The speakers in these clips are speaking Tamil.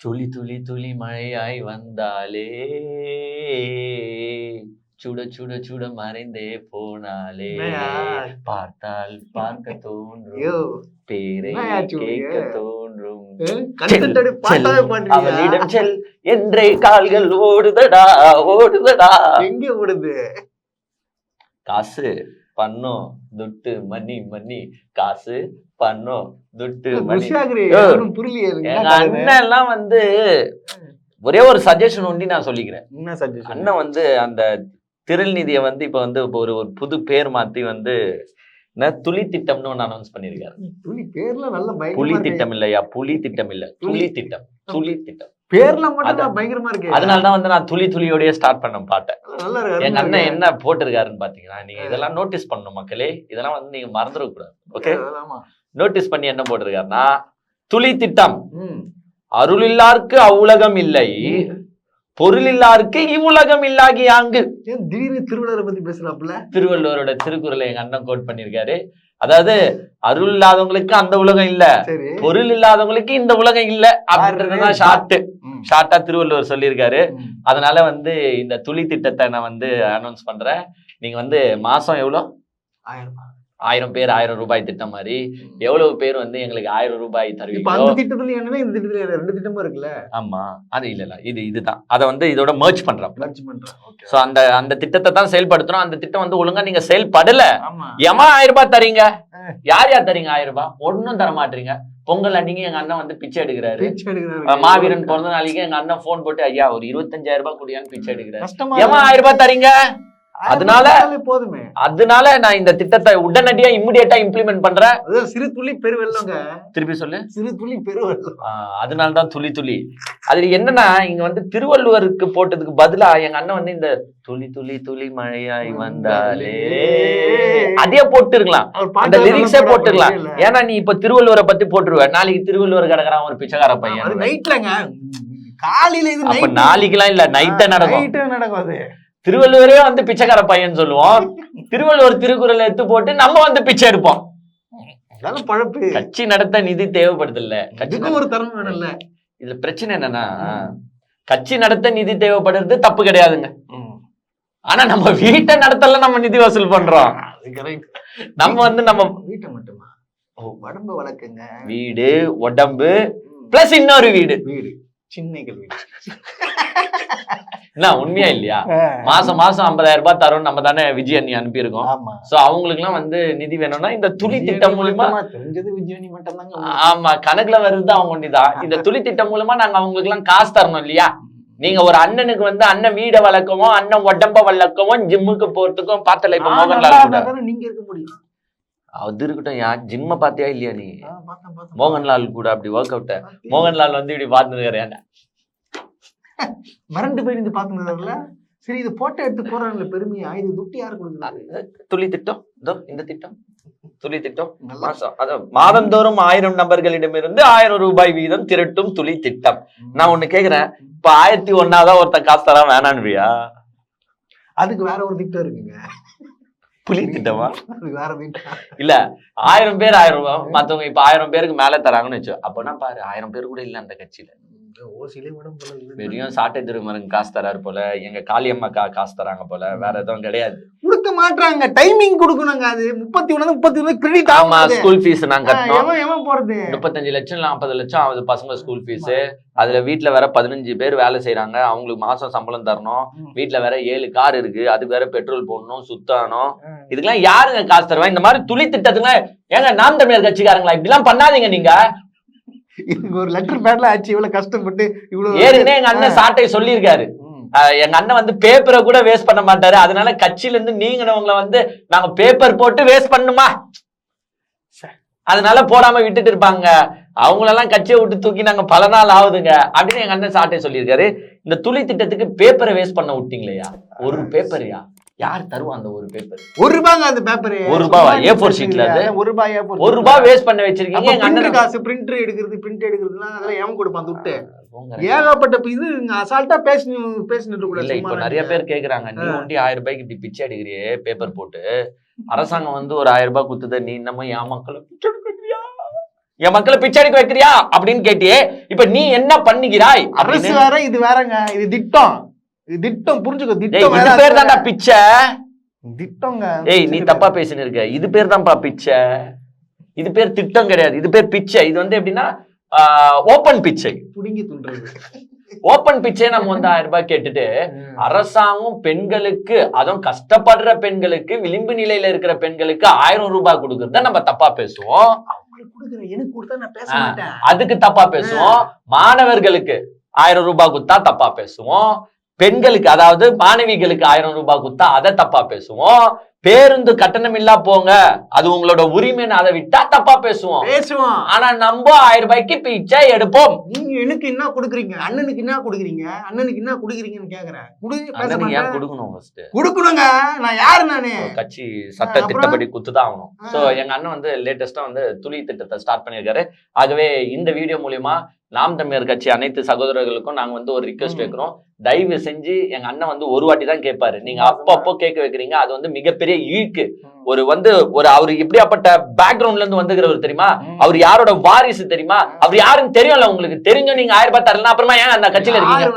துளி துளி துளி மழையாய் வந்தாலே சுட சுட சுட மறைந்தே போனாலே பார்த்தால் பார்க்க தோன்றும் பேரை கேட்க தோன்றும் அவளிடம் செல் என்றே கால்கள் ஓடுதடா ஓடுதடா. எங்க ஓடுது? காசு பணம் துட்டு மணி மணி காசு பணம் துட்டு மணி. எங்க அண்ணன் எல்லாம் வந்து ஒரே ஒரு சஜஷன் ஒண்டி நான் சொல்லிக்கிறேன். அண்ணன் வந்து அந்த திருநிதியை வந்து இப்ப வந்து ஒரு புது பேர் மாத்தி வந்து துளி திட்டம்னு ஒன்னு அனௌன்ஸ் பண்ணிருக்காரு. துளி பேர்ல நல்ல புலி திட்டம் இல்லையா, புலி திட்டம் இல்ல, துளி திட்டம். துளி திட்டம் பேர்ல மட்டும் பயங்கரமா இருக்கு. அதனாலதான் வந்து நான் துளி துளியோடய ஸ்டார்ட் பண்ண பாட்டேன். எங்க அண்ணன் என்ன போட்டிருக்காருன்னு பாத்தீங்கன்னா, நீங்க இதெல்லாம் நோட்டீஸ் பண்ணணும் மக்களே, இதெல்லாம் வந்து நீங்க மறந்துட கூடாது. ஓகே, நோட்டீஸ் பண்ணி என்ன போட்டிருக்காருன்னா, துளி திட்டம் அருள் இல்லாருக்கு அவ்வுலகம் இல்லை, பொருள் இல்லாருக்கு இவ்வுலகம் இல்லாகி அங்கு. திடீர்னு திருவள்ளுவரை பத்தி பேசுறாப்புல. திருவள்ளுவரோட திருக்குறளை எங்க அண்ணன் கோட் பண்ணிருக்காரு. அதாவது அருள் இல்லாதவங்களுக்கு அந்த உலகம் இல்ல, பொருள் இல்லாதவங்களுக்கு இந்த உலகம் இல்ல அப்படின்றதுதான் ஷார்ட்டா திருவள்ளுவர் சொல்லியிருக்காரு. அதனால வந்து இந்த துளி திட்டத்தை நான் வந்து அனௌன்ஸ் பண்றேன். நீங்க வந்து மாசம் எவ்வளவு? 1000 பேர் 1000 ரூபாய் திட்டம் மாதிரி எவ்வளவு பேர் வந்து எங்களுக்கு 1000 ரூபாய் தருவீங்க. ஆமா, அது இல்ல இதுதான். அதை வந்து இதோட மர்ஜ் பண்றோம். சோ அந்த திட்டத்தை தான் செயல்படுத்துறோம். அந்த திட்டம் வந்து ஒழுங்கா நீங்க செயல்படல, ஏமா 1000 ரூபாய் தரீங்க? யார் யார் தரீங்க 1000 ரூபாய்? ஒன்னும் தர மாட்டீங்க. பொங்கல் அன்னைக்கு எங்க அண்ணன் வந்து பிச்சை எடுக்கிறாரு. மாவீரன் பிறந்த நாளைக்கு எங்க அண்ணன் போன் போட்டு ஐயா ஒரு 25000 ரூபாய் குடியான்னு பிச்சை எடுக்கிறாரு. ஏமா 1000 ரூபாய் தரீங்க? அதனால நான் இந்த திட்டத்தை உடனடியா இம்மிடியேட்டா இம்ப்ளிமெண்ட் பண்றேன். சிறு துளி பெருவெள்ளங்க. திருப்பி சொல்லு. சிறு துளி பெருவெள்ளம். அதனாலதான் துளி துளி. அதுல என்னன்னா, இங்க வந்து திருவள்ளுவருக்கு போட்டதுக்கு பதிலா எங்க அண்ணன் வந்து இந்த துளி துளி துளி மழையாய் வந்தாலே அதே போட்டு இருக்கலாம், அந்த லிரிக்ஸே போட்டுருக்கலாம். ஏன்னா நீ இப்ப திருவள்ளுவரை பத்தி போட்டுருவ, நாளைக்கு திருவள்ளுவர் கிடக்குறான் ஒரு பிச்சைக்கார பையன். நைட்லங்க, காலையில அப்ப நாளைக்கெல்லாம் இல்ல, நைட்டே நடக்கும். திருவள்ளுவரே வந்து பிச்சைக்கார பையன் சொல்லுவோம், திருவள்ளுவர் திருக்குறள் எடுத்து போட்டு நம்ம வந்து பிச்சை எடுப்போம். கட்சி நடத்த நிதி தேவைப்படுது இல்ல, கட்சிக்கு ஒரு தரம் வேணும்ல. இதுல பிரச்சனை என்னன்னா, கட்சி நடத்த நிதி தேவைப்படுறது தப்பு கிடையாதுங்க. ஆனா நம்ம வீட்டை நடத்தல நம்ம நிதி வசூல் பண்றோம். நம்ம வந்து நம்ம வீட்டை மட்டுமா, உடம்பு வளர்க்குங்க. வீடு உடம்பு பிளஸ் இன்னொரு வீடு, சின்னைகள் வீடு. என்ன உண்மையா இல்லையா? மாசம் 50000 ரூபாய் தரோம் நம்ம தானே விஜய் அண்ணி அனுப்பியிருக்கோம். சோ அவங்களுக்கு எல்லாம் வந்து நிதி வேணும்னா இந்த துளி திட்டம் மூலமா, தெரிஞ்சது விஜய் அண்ணி மட்டும் தாங்க. ஆமா, கணக்குல வருது அவங்க ஒண்டிதான். இந்த துளி திட்டம் மூலமா நாங்க அவங்களுக்கு எல்லாம் காசு தரணும் இல்லையா? நீங்க ஒரு அண்ணனுக்கு வந்து அண்ணன் வீடை வளர்க்கவும், அண்ணன் உடம்ப வளர்க்கவும், ஜிம்முக்கு போறதுக்கும் பார்த்தல. இப்ப மோகன்லால் கூட நீங்க இருக்க முடியும். அது இருக்கட்டும், யார் ஜிம்ம பாத்தியா இல்லையா நீ? மோகன்லால் கூட அப்படி ஒர்க் அவுட். மோகன்லால் வந்து இப்படி பாத்துருக்காரு, மறந்து போய் நீங்க பாத்துனதுல. சரி, இது போட்டோ எடுத்து போறாங்கல்ல, பெருமையா இது துட்டு யாரு கொடுக்குறாங்க? துளி திட்டம். இந்த திட்டம் துளி திட்டம் மாதந்தோறும் 1000 நபர்களிடமிருந்து 1000 ரூபாய் வீதம் திரட்டும் துளி திட்டம். நான் ஒண்ணு கேக்குறேன், இப்ப 1001 ஒருத்தன் காசு தரா வேணான்றியா? அதுக்கு வேற ஒரு திட்டம் இருக்குங்க. புலி திட்டமா? அதுக்கு வேற திட்டம் இல்ல. 1000 பேர் 1000 ரூபாய், மத்தவங்க இப்ப 1000 பேருக்கு மேல தராங்கன்னு வச்சோம். அப்பனா பாரு, 1000 பேர் கூட இல்ல அந்த கட்சியில. வெறும் சாட்டை திருமருங்க காசு தராரு போல, எங்க காளியம்மாக்கா காசு தராங்க போல, வேற எதுவும் கிடையாது. கொடுக்க மாட்டாங்க, டைமிங் கொடுக்கணுங்க. அது 31 கிரெடிட். ஆமா, ஸ்கூல் ஃபீஸ் நாங்க கட்டணும். போறது 35 லட்சம் 40 லட்சம் ஆகுது பசங்க ஸ்கூல் ஃபீஸ். அதுல வீட்டுல வேற 15 பேர் வேலை செய்யறாங்க, அவங்களுக்கு மாசம் சம்பளம் தரணும். வீட்டுல வேற 7 கார் இருக்கு, அதுக்கு வேற பெட்ரோல் போடணும், சுத்தணும். இதுக்கெல்லாம் யாருங்க காசு தருவா? இந்த மாதிரி துளி திட்டத்துக்குலாம் ஏங்க நாம் தமிழர் கட்சிக்காரங்களா இப்படி எல்லாம் பண்ணாதீங்க. நீங்க இதுக்கு ஒரு லெட்டர் பேட்ல ஆச்சு, இவ்வளவு கஷ்டப்பட்டு இவ்வளவு. ஏற்கனவே எங்க அண்ணன் சாட்டை சொல்லியிருக்காரு, எங்க அண்ணன் வந்து பேப்பரை கூட வேஸ்ட் பண்ண மாட்டாரு. அதனால கட்சியில இருந்து நீங்கினவங்களை வந்து நாங்க பேப்பர் போட்டு வேஸ்ட் பண்ணுமா, அதனால போடாம விட்டுட்டு இருப்பாங்க. அவங்களெல்லாம் கட்சியை விட்டு தூக்கி நாங்க பல நாள் ஆகுதுங்க அப்படின்னு எங்க அண்ணன் சாட்டை சொல்லியிருக்காரு. இந்த துளி திட்டத்துக்கு பேப்பரை வேஸ்ட் பண்ண விட்டீங்களேயா? ஒரு பேப்பரையா? யார் தருவா அந்த ஒரு பேப்பர்? ₹1 அந்த பேப்பர். ₹1 A4 ஷீட்ல அது ₹1 வேஸ்ட் பண்ண வச்சிருக்கீங்க. எங்க அண்ணன் காசு பிரிண்ட் எடுக்கிறதுலாம் அதெல்லாம் ஏன் கொடுப்பான் துட்டு? ஏகப்பட்ட இது அசால்ட்டா பேசிட்டு கூட. இல்ல, இப்ப நிறைய பேர் கேக்குறாங்க, நீ ஒண்டி 1000 ரூபாய்க்கு இப்படி பிச்சை எடுக்கிறியே பேப்பர் போட்டு, அரசாங்கம் வந்து ஒரு 1000 ரூபாய் குத்துத, நீ இன்னமும் என் மக்களை பிச்சை எடுக்கிறியா? என் மக்களை பிச்சை எடுக்க வைக்கிறியா அப்படின்னு கேட்டியே. இப்ப நீ என்ன பண்ணுகிறாய்? அரசு வேற, இது வேறங்க. இது திட்டம், இது திட்டம், புரிஞ்சுக்கோ. திட்டம் இது பேர் தான்டா பிச்சை. திட்டங்க. ஏய், நீ தப்பா பேசின்னு இருக்க. இது பேர் தான்ப்பா பிச்சை. இது பேர் திட்டம் கிடையாது, இது பேர் பிச்சை. இது வந்து எப்படின்னா ஓபன் பிச்சை, புடுங்கி துண்டுறது. ஓபன் பிச்சை. நம்ம வந்து 1000 ரூபாய் கேட்டுட்டு அரசாங்கம் பெண்களுக்கு, அதுவும் கஷ்டப்படுற பெண்களுக்கு, விளிம்பு நிலையில இருக்கிற பெண்களுக்கு 1000 ரூபாய் கொடுக்கறத நம்ம தப்பா பேசுவோம். எனக்கு கொடுத்தா நான் பேச மாட்டேன், அதுக்கு தப்பா பேசுவோம். மாணவர்களுக்கு 1000 ரூபாய் கொடுத்தா தப்பா பேசுவோம். பெண்களுக்கு, அதாவது மாணவிகளுக்கு 1000 ரூபாய் கொடுத்தா அதை தப்பா பேசுவோம். பேருந்து கட்டணம் இல்லா போங்க, அது உங்களோட உரிமைன்னு அதை விட்டா தப்பா பேசுவோம். ஆனா நம்ம 1000 ரூபாய்க்கு பிச்சை எடுப்போம். நீங்க எனக்கு என்ன கொடுக்குறீங்க, அண்ணனுக்கு என்ன கொடுக்குறீங்க, அண்ணனுக்கு என்ன கொடுக்குறீங்கன்னு கேக்குறேன். ஏன் கொடுக்கணும்? கொடுக்கணுங்க. நான் யாரு? நானு கட்சி சட்ட திட்டப்படி குத்துதான் ஆகணும். சோ எங்க அண்ணன் வந்து லேட்டஸ்டா வந்து துளி திட்டத்தை ஸ்டார்ட் பண்ணியிருக்காரு. ஆகவே இந்த வீடியோ மூலியமா நாம் தமிழர் கட்சி அனைத்து சகோதரர்களுக்கும் நாங்க வந்து ஒரு ரிக்வெஸ்ட் வைக்கிறோம். தயவு செஞ்சு எங்க அண்ணன் வந்து ஒரு வாட்டி தான் கேட்பாரு, நீங்க அப்பப்போ கேட்க வைக்கிறீங்க. அது வந்து மிகப்பெரிய ஈர்க்கு. ஒரு அவரு எப்படியாப்பட்ட பேக்ரவுண்ட்ல இருந்து வந்துக்கிறவர் தெரியுமா? அவர் யாரோட வாரிசு தெரியுமா? அவர் யாருன்னு தெரியும்ல உங்களுக்கு. தெரிஞ்சோம் நீங்க 1000 ரூபாய் தரலாம், அப்புறமா ஏன் அந்த கட்சியில இருக்கீங்க?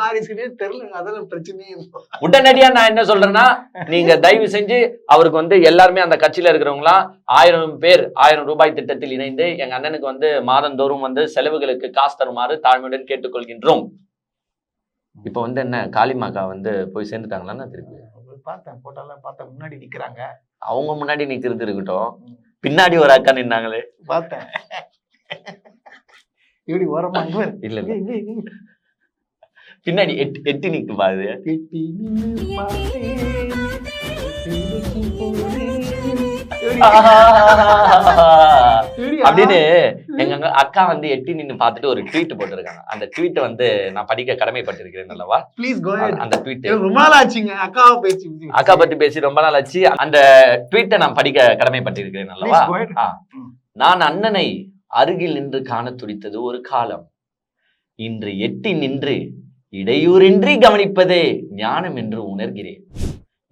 உடனடியா நான் என்ன சொல்றேன்னா, நீங்க தயவு செஞ்சு அவருக்கு வந்து எல்லாருமே அந்த கட்சியில இருக்கிறவங்களாம் 1000 பேர் 1000 ரூபாய் திட்டத்தில் இணைந்து எங்க அண்ணனுக்கு வந்து மாதந்தோறும் வந்து செலவுகளுக்கு காசு தருமாறு தாழ்மையுடன் கேட்டுக்கொள்கின்றோம். இப்ப வந்து என்ன, காளிமாக்கா வந்து போய் சேர்ந்துட்டாங்களா? திருப்பி பார்த்தேன், போட்டோலாம் பார்த்தேன். முன்னாடி நிக்கிறாங்க. அவங்க முன்னாடி நிக்கிறது இருக்கட்டும், பின்னாடி ஒரு அக்கா நின்னாங்களே பார்த்தேன். இப்படி ஓரமா இல்ல பின்னாடி எட்டி நிக்கு பாரு. அப்படின்னு எங்க அக்கா வந்து எட்டி நின்னு பார்த்துட்டு ஒரு ட்வீட் போட்டிருக்காங்க. அந்த ட்வீட் வந்து நான் படிக்க கடமைப்பட்டிருக்கிறேன் அல்லவா? Please go. அந்த ட்வீட் ரொம்ப நாள் ஆச்சுங்க, அக்கா பத்தி பேசி ரொம்ப நாள் ஆச்சு. அந்த ட்வீட்டை நான் படிக்க கடமைப்பட்டிருக்கிறேன் அல்லவா? நான் அண்ணனை அருகில் நின்று காண துடித்தது ஒரு காலம், இன்று எட்டி நின்று இடையூறின்றி கவனிப்பதே ஞானம் என்று உணர்கிறேன்.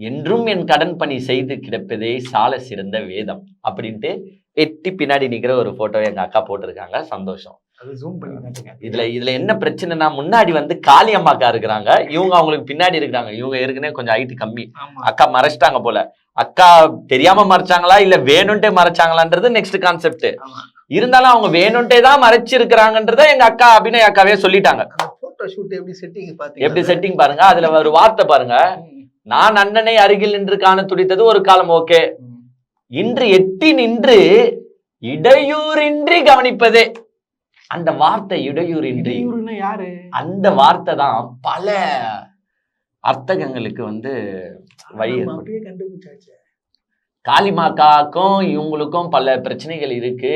என்றும் என் கடன் பணி செய்து கிடப்பதே சால சிறந்த வேதம் அப்படின்ட்டு எட்டி பின்னாடி நிக்கிற ஒரு போட்டோ எங்க அக்கா போட்டிருக்காங்க. சந்தோஷம். இதுல என்ன பிரச்சனைனா, முன்னாடி வந்து காளி அம்மாக்கா இருக்கிறாங்க, இவங்க அவங்களுக்கு பின்னாடி இருக்கிறாங்க. இவங்க ஏற்கனவே கொஞ்சம் ஹைட் கம்மி. அக்கா மறைச்சிட்டாங்க போல. அக்கா தெரியாம மறைச்சாங்களா இல்ல வேணும்ட்டே மறைச்சாங்களான்றது நெக்ஸ்ட் கான்செப்ட். இருந்தாலும் அவங்க வேணும்ட்டே தான் மறைச்சிருக்கிறாங்கன்றத எங்க அக்கா அபிநய அக்காவே சொல்லிட்டாங்க. எப்படி செட்டிங் பாருங்க. அதுல ஒரு வார்த்தை பாருங்க, நான் அண்ணனை அருகில் நின்று காண துடித்தது ஒரு காலம். ஓகே, இன்று எட்டி நின்று இடையூறின்றி கவனிப்பதே. அந்த வார்த்தை இடையூறின்றி, யாரு? அந்த வார்த்தை தான் பல அர்த்தங்களுக்கு வந்து வழி கண்டுபிடிச்சாச்சு. காளிமாக்காக்கும் இவங்களுக்கும் பல பிரச்சனைகள் இருக்கு.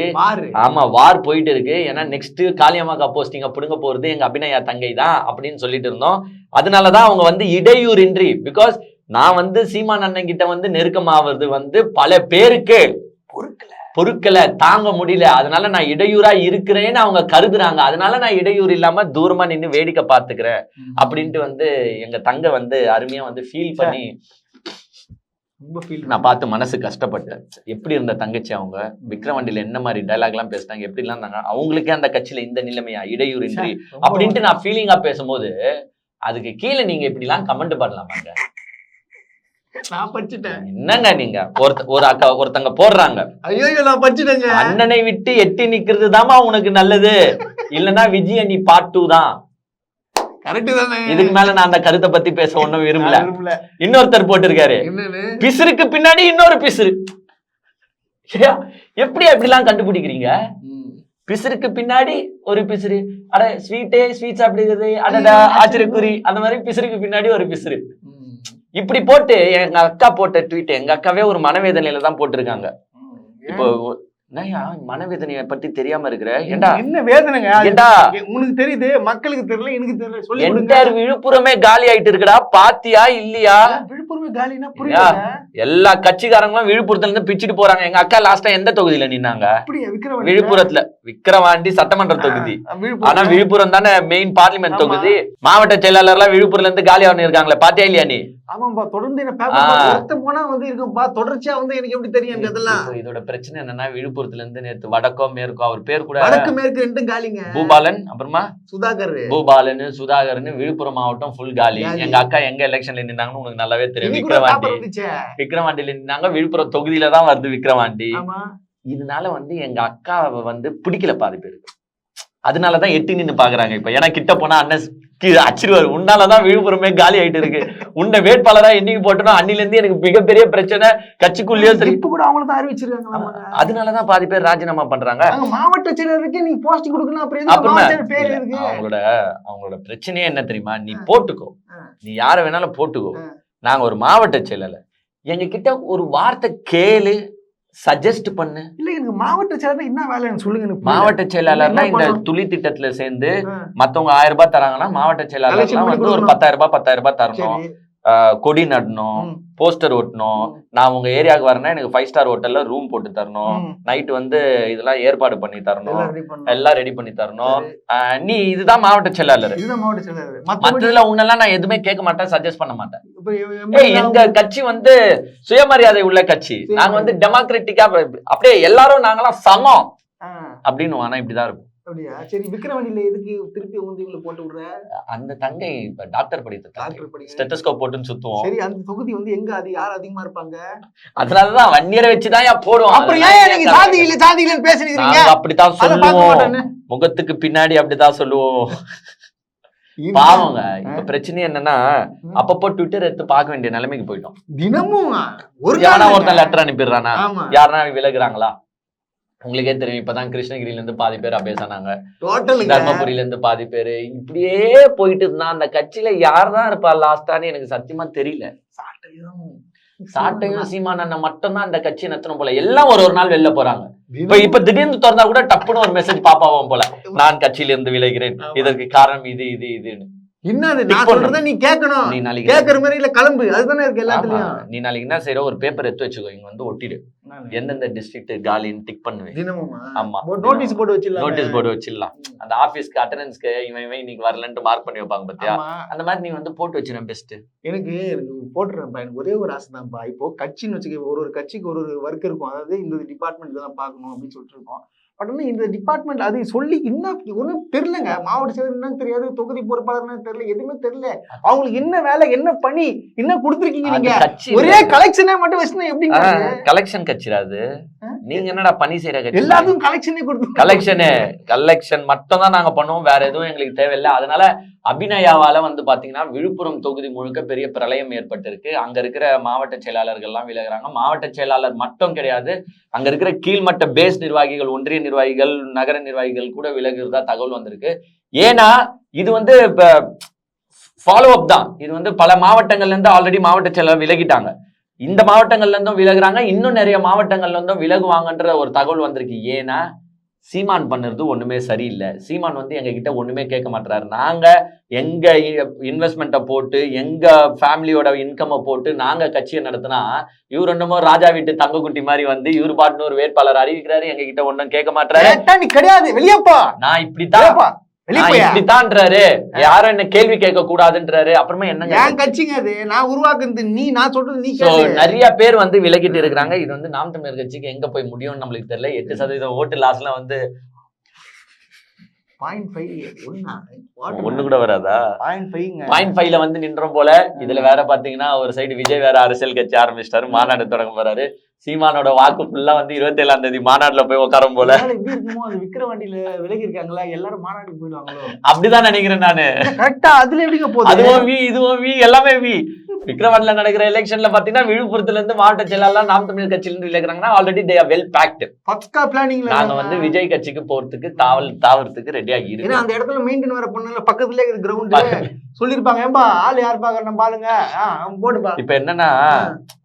ஆமா, வார் போயிட்டு இருக்கு. ஏன்னா நெக்ஸ்ட் காளியம்மாக்கா போஸ்டிங்க புடுங்க போறது எங்க அபிநயா தங்கை தான் அப்படின்னு சொல்லிட்டு இருந்தோம். அதனாலதான் அவங்க வந்து இடையூறின்றி, பிகாஸ் நான் வந்து சீமான் அண்ணன் கிட்ட வந்து நெருக்கமாவது வந்து பல பேருக்கு பொருட்களை தாங்க முடியல. அதனால நான் இடையூறா இருக்கிறேன்னு அவங்க கருதுறாங்க. அதனால நான் இடையூறு இல்லாம தூரமா நின்று வேடிக்கை பார்த்துக்கிறேன் அப்படின்ட்டு வந்து எங்க தங்க வந்து அருமையா வந்து ஃபீல் பண்ணி நான் பார்த்து மனசு கஷ்டப்பட்டேன். எப்படி இருந்த தங்கச்சி அவங்க விக்ரவாண்டியில என்ன மாதிரி டைலாக் எல்லாம் பேசினாங்க, எப்படி எல்லாம் இருந்தாங்க. அவங்களுக்கே அந்த கட்சியில இந்த நிலைமையா, இடையூறின்றி அப்படின்ட்டு நான் ஃபீலிங்கா பேசும்போது அதுக்கு கீழே நீங்க இப்படி எல்லாம் கமெண்ட் பண்ணலாமாங்க? நான் படிச்சுட்டேன். என்னங்க நீங்க ஒரு அக்கா ஒருத்தங்க போடுறாங்க, ஐயோ நான் படிச்சுட்டேங்க, அண்ணனை விட்டு எட்டி நிக்கிறது தாமா உனக்கு நல்லது, இல்லன்னா விஜய் நீ பார்ட் 2 தான். இதுக்கு மேல நான் அந்த கருத்தை பத்தி பேச ஒண்ணும் விரும்பல. இன்னொருத்தர் போட்டிருக்காரு, பிசுருக்கு பின்னாடி இன்னொரு பிசுறு. எப்படி எப்படிலாம் கண்டுபிடிக்கிறீங்க? பிசுருக்கு பின்னாடி ஒரு பிசுறு, அட ஸ்வீட் சாப்பிடுறது, அடடா ஆச்சரியக்குறி, அந்த மாதிரி பிசுருக்கு பின்னாடி ஒரு பிசுறு. இப்படி போட்டு எங்க அக்கா போட்ட ட்வீட், எங்க அக்காவே ஒரு மனவேதனையில தான் போட்டிருக்காங்க. இப்போ மனவேதனைய பத்தி தெரியாம இருக்கிற என்ன வேதனைங்க? உனக்கு தெரியுது, மக்களுக்கு தெரியல, எனக்கு தெரியல. சொல்லி விழுப்புரமே காலி ஆயிட்டு இருக்குடா, பாத்தியா இல்லையா? விழுப்புரமே காலினா புரியல. எல்லா கட்சிக்காரங்களும் விழுப்புரத்துல இருந்து பிச்சுட்டு போறாங்க. எங்க அக்கா லாஸ்டா எந்த தொகுதியில நின்னாங்க? விழுப்புரத்துல விக்கிரவாண்டி சட்டமன்ற தொகுதி. ஆனா விழுப்புரம் தானே மெயின் பார்லிமெண்ட் தொகுதி. மாவட்ட செயலாளர் எல்லாம் விழுப்புரத்துல இருந்து காலியா இருக்காங்களே, பாத்தியா இல்லையா நீ? ஆமாம்பா, தொடர்ந்து என்ன பேப்பர் போனா வந்து இருக்கும்பா, தொடர்ச்சியா வந்து எனக்கு எப்படி தெரியும் அதெல்லாம். இதோட பிரச்சனை என்னன்னா, விழுப்புரத்துல இருந்து நேத்து வடக்கோ மேற்கோ, அவர் பேர் கூட வடக்கு மேற்கு ரெண்டும் காலிங்க. பூபாலன் அப்புறமா சுதாகர், பூபாலன் சுதாகர்னு விழுப்புரம் மாவட்டம் ஃபுல் காலி. எங்க அக்கா எங்க எலெக்ஷன்ல நின்னாங்கன்னு உனக்கு நல்லாவே தெரியும். விக்கிரவாண்டியில நின்னாங்க. விழுப்புரம் தொகுதியில தான் வருது விக்கிரவாண்டி. இதனால வந்து எங்க அக்காவை வந்து பிடிக்கல பாதி பேருக்கு. அதனாலதான் எட்டி நின்னு பாக்குறாங்க இப்ப. ஏன்னா கிட்ட போனா அண்ணன் அச்சிருவாரு, உன்னாலதான் விழுப்புரமே காலி ஆயிட்டு இருக்கு, உன்னை வேட்பாளரா என்னைக்கு போட்டோம், அன்னில இருந்து எனக்கு மிகப்பெரிய பிரச்சனை கட்சிக்குள்ளேயும் சரி. இப்ப கூட அவங்கள தான் அறிவிச்சிருக்காங்க. அதனாலதான் பாதி பேர் ராஜினாமா பண்றாங்க. மாவட்ட செயலருக்கு நீ போஸ்ட் கொடுக்கணும், அவங்களோட பிரச்சனையே என்ன தெரியுமா? நீ போட்டுக்கோ, நீ யார வேணாலும் போட்டுக்கோ, நாங்க ஒரு மாவட்ட செயலர், எங்க கிட்ட ஒரு வார்த்தை கேளு, சஜஸ்ட் பண்ணு. இல்ல எனக்கு மாவட்ட செயலாளர் என்ன வேலைன்னு சொல்லுங்க. மாவட்ட செயலாளர்னா இந்த துளி திட்டத்துல சேர்ந்து மத்தவங்க 1000 ரூபாய் தராங்கன்னா, மாவட்ட செயலாளர்லாம் வந்து ஒரு 10,000 ரூபாய் தரணும். கொடி நடணும், போஸ்டர் ஒட்டணும். நான் உங்க ஏரியாவுக்கு வரேன்னா எனக்கு 5 ஸ்டார் ஹோட்டல்ல ரூம் போட்டு தரணும், நைட் வந்து இதெல்லாம் ஏற்பாடு பண்ணி தரணும், எல்லாம் ரெடி பண்ணி தரணும். நீ இதுதான் மாவட்ட செயலாளர். மற்றதுல உன்னெல்லாம் நான் எதுவுமே கேட்க மாட்டேன், சஜஸ்ட் பண்ண மாட்டேன். எங்க கட்சி வந்து சுயமரியாதை உள்ள கட்சி. நாங்க வந்து டெமோக்ராட்டிக்கா அப்படியே எல்லாரும் நாங்கெல்லாம் சமம் அப்படின்னு. ஆனா இப்படிதான் இருக்கும். அப்படியா? சரி, விக்கிரவாண்டியில எதுக்கு திருப்பி வந்து இவங்களை போட்டு விடுற? அந்த தங்கை இப்ப டாக்டர் படித்த ஸ்டெத்தஸ்கோப் போட்டுன்னு சுத்துவோம். சரி, அந்த தொகுதி வந்து எங்க யார் அதிகமா இருப்பாங்க? அதனாலதான் வன்னியரை வச்சுதான் போடுவோம். அப்புறம் ஏன் நீங்க சாதி இல்லன்னு பேசுறீங்க? அப்படித்தான் சொல்லுவோம், முகத்துக்கு பின்னாடி அப்படித்தான் சொல்லுவோம். பாவங்க. இப்ப பிரச்சனை என்னன்னா, அப்பப்போ ட்விட்டர் எடுத்து பார்க்க வேண்டிய நிலைமைக்கு போயிட்டோம். தினமும் ஒருத்தன் லெட்டர் அனுப்பிடுறானா, யாருன்னா விலகுறாங்களா? உங்களுக்கே தெரியும், இப்பதான் கிருஷ்ணகிரில இருந்து பாதி பேர் அபேசானாங்க, தர்மபுரியில இருந்து பாதி பேரு, இப்படியே போயிட்டு இருந்தா அந்த கட்சியில யார்தான் இருப்பா லாஸ்டான்னு எனக்கு சத்தியமா தெரியல. சாட்டையும் சீமானண்ண மட்டும் தான் அந்த கட்சியை நடத்தணும் போல. எல்லாம் ஒரு நாள் வெளில போறாங்க. இப்ப திடீர்னு திறந்தா கூட டப்புன்னு ஒரு மெசேஜ் பாப்பாவும் போல, நான் கட்சியில இருந்து விலகிறேன், இதற்கு காரணம் இதுன்னு. என்னது நான் சொல்றத நீ கேட்கணும். நீ நாளைக்கு கேட்கற மாதிரி இல்ல, கிளம்பு. அதுதானே இருக்கு எல்லாத்துலயும். நீ நாளைக்கு என்ன செய்யற, ஒரு பேப்பர் எடுத்து வச்சுக்கோ, இங்க வந்து ஒட்டிடு, எந்தெந்த டிஸ்ட்ரிக்ட் காலின்னு டிக் பண்ணுவேன். ஆமா, நோட்டீஸ் போர்டு வச்சிடலாம். நோட்டீஸ் போர்டு வச்சிடலாம். அந்த ஆபீஸ்க்கு அட்டெண்டன்ஸ்க்கு இவன் இன்னைக்கு வரலன்ட்டு மார்க் பண்ணி வைப்பாங்க பாத்தியா, அந்த மாதிரி நீ வந்து போட்டு வச்சிருந்தேன் பெஸ்ட். எனக்கு போட்டுறேன்ப்பா. எனக்கு ஒரே ஒரு ஆசை தான்ப்பா. இப்போ கட்சின்னு வச்சுக்க, ஒரு கட்சிக்கு ஒரு ஒர்க் இருக்கும். அதாவது இந்த டிபார்ட்மெண்ட் இதெல்லாம் பார்க்கணும் அப்படின்னு சொல்லிட்டு இருக்கோம். பட் வந்து இந்த டிபார்ட்மெண்ட் அது சொல்லி என்ன ஒன்றும் தெரியலங்க. மாவட்ட செயலர் என்னன்னு தெரியாது, தொகுதி பொறுப்பாளர் தெரியல, எதுவுமே தெரியல. அவங்களுக்கு என்ன வேலை, என்ன பண்ணி, என்ன கொடுத்துருக்கீங்க நீங்க? ஒரே கலெக்ஷனே மட்டும் வச்சுனா எப்படிங்க? கலெக்ஷன் கட்சிடாது. நீங்க என்னடா பணி செய்யற கட்சி? எல்லாத்துக்கும் கலெக்ஷனே கொடுத்து கலெக்ஷன் மட்டும் தான் நாங்க பண்ணுவோம், வேற எதுவும் எங்களுக்கு தேவையில்லை. அதனால அபிநயாவால வந்து பாத்தீங்கன்னா விழுப்புரம் தொகுதி முழுக்க பெரிய பிரளயம் ஏற்பட்டிருக்கு. அங்க இருக்கிற மாவட்ட செயலாளர்கள் எல்லாம் விலகுறாங்க. மாவட்ட செயலாளர் மட்டும் கிடையாது, அங்க இருக்கிற கீழ்மட்ட பேஸ் நிர்வாகிகள், ஒன்றிய நிர்வாகிகள், நகர நிர்வாகிகள் கூட விலகுறதா தகவல் வந்திருக்கு. ஏன்னா இது வந்து இப்ப ஃபாலோ அப் தான். இது வந்து பல மாவட்டங்கள்ல இருந்து ஆல்ரெடி மாவட்ட செயலாளர் விலகிட்டாங்க. இந்த மாவட்டங்கள்ல இருந்தும் விலகுறாங்க, இன்னும் நிறைய மாவட்டங்கள்ல இருந்தும் விலகுவாங்கன்ற ஒரு தகவல் வந்திருக்கு. ஏன்னா சீமான் பண்ணுறது ஒண்ணுமே சரியில்லை. சீமான் வந்து எங்க கிட்ட ஒண்ணுமே கேட்க மாட்டாரு. நாங்க எங்க இன்வெஸ்ட்மெண்ட்டை போட்டு, எங்க ஃபேமிலியோட இன்கம்மை போட்டு நாங்க கட்சியை நடத்தினா, இவர் என்னமோ ராஜா வீட்டு தங்கக்குட்டி மாதிரி வந்து இவர் பாட்டுன்னு ஒரு வேட்பாளர் அறிவிக்கிறாரு, எங்க கிட்ட ஒன்னும் கேட்க மாட்டாரு. கிடையாது, வெளியப்பா நான் இப்படித்தான் இப்படித்தான்றாரு, யாரும் என்ன கேள்வி கேட்க கூடாதுன்றாரு. அப்புறமா என்ன கட்சிங்க அது, நான் உருவாக்குறது நீ, நான் சொல்றது நீ. நிறைய பேர் வந்து விலகிட்டு இருக்கிறாங்க. இது வந்து நாம் தமிழர் கட்சிக்கு எங்க போய் முடியும்னு நம்மளுக்கு தெரியல. 8% ஓட்டு லாஸ்ட்ல வந்து 0.5 ஒண்ணு கூட வராதா? 0.5ல வந்து நின்றோம் போல. இதுல வேற பாத்தீங்கன்னா ஒரு சைடு விஜய் வேற அரசியல் கட்சி ஆரம்பிச்சிட்டாரு, மாநாடு தொடங்க போறாரு. சீமானோட வாக்கு ஃபுல்லா வந்து 27ஆம் தேதி மாநாட்டுல போய் உட்காரும் போல. விக்கிரவாண்டியில விலகி இருக்காங்களா, எல்லாரும் மாநாட்டுக்கு போயிடுவாங்களோ அப்படிதான் நினைக்கிறேன் நானு. கரெக்டா அதுல எப்படிங்க போகுது? அதுவும் வி, இதுவும் வி, எல்லாமே வி. விக்கிரவாண்டில நடக்கிற எலெக்ஷன்ல பாத்தீங்கன்னா விழுப்புரத்துல இருந்து மாவட்ட செயலாளர் நாம் தமிழர் கட்சியில இருந்து விலகுறாங்கன்னா already they are well packed. பக்கா பிளானிங்ல நாங்க வந்து விஜய் கட்சிக்கு போறதுக்கு தாவறதுக்கு ரெடி ஆகி இருக்கு. அந்த இடத்துல மெயின்டைன் வர பண்ணல, பக்கத்துலயே கிரவுண்ட் சொல்லிருப்பாங்க, ஏம்பா ஆள் யார் பாக்குற நம்ம பாருங்க போடுப்பா. இப்ப என்னன்னா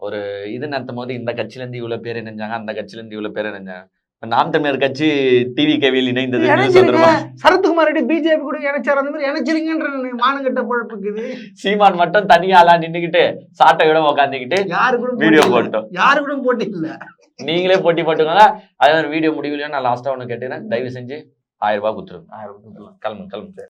ஒரு இது நடத்தும் போது இந்த கட்சியில இருந்து இவ்வளவு பேர் இணைஞ்சாங்க, அந்த கட்சியில இருந்து இவ்வளவு பேர் இணைஞ்சாங்க. நாம் தமிழர் கட்சி டிவி கேவியில் இணைந்தது news இணைச்சிருங்க. வந்துருமா? சரத்குமார் ரெட்டி பிஜேபி கூட இணைச்சார், அந்த மாதிரி இணைச்சிருங்கன்ற மானங்கட்ட பொழப்புக்குது. சீமான் மட்டும் தனியாளா நின்னுக்கிட்டு சாட்டையோட உட்காந்துக்கிட்டு யாரு கூட வீடியோ போட்டி இல்ல. போட்டோம். யாரு கூட போட்டி இல்ல. நீங்களே போட்டி போட்டுக்கோங்க. அதே மாதிரி வீடியோ முடிவிலையும் நான் லாஸ்டா ஒண்ணு கேட்டேன், தயவு செஞ்சு 1000 ரூபாய் கொடுத்துருங்க. கிளம்புங்க.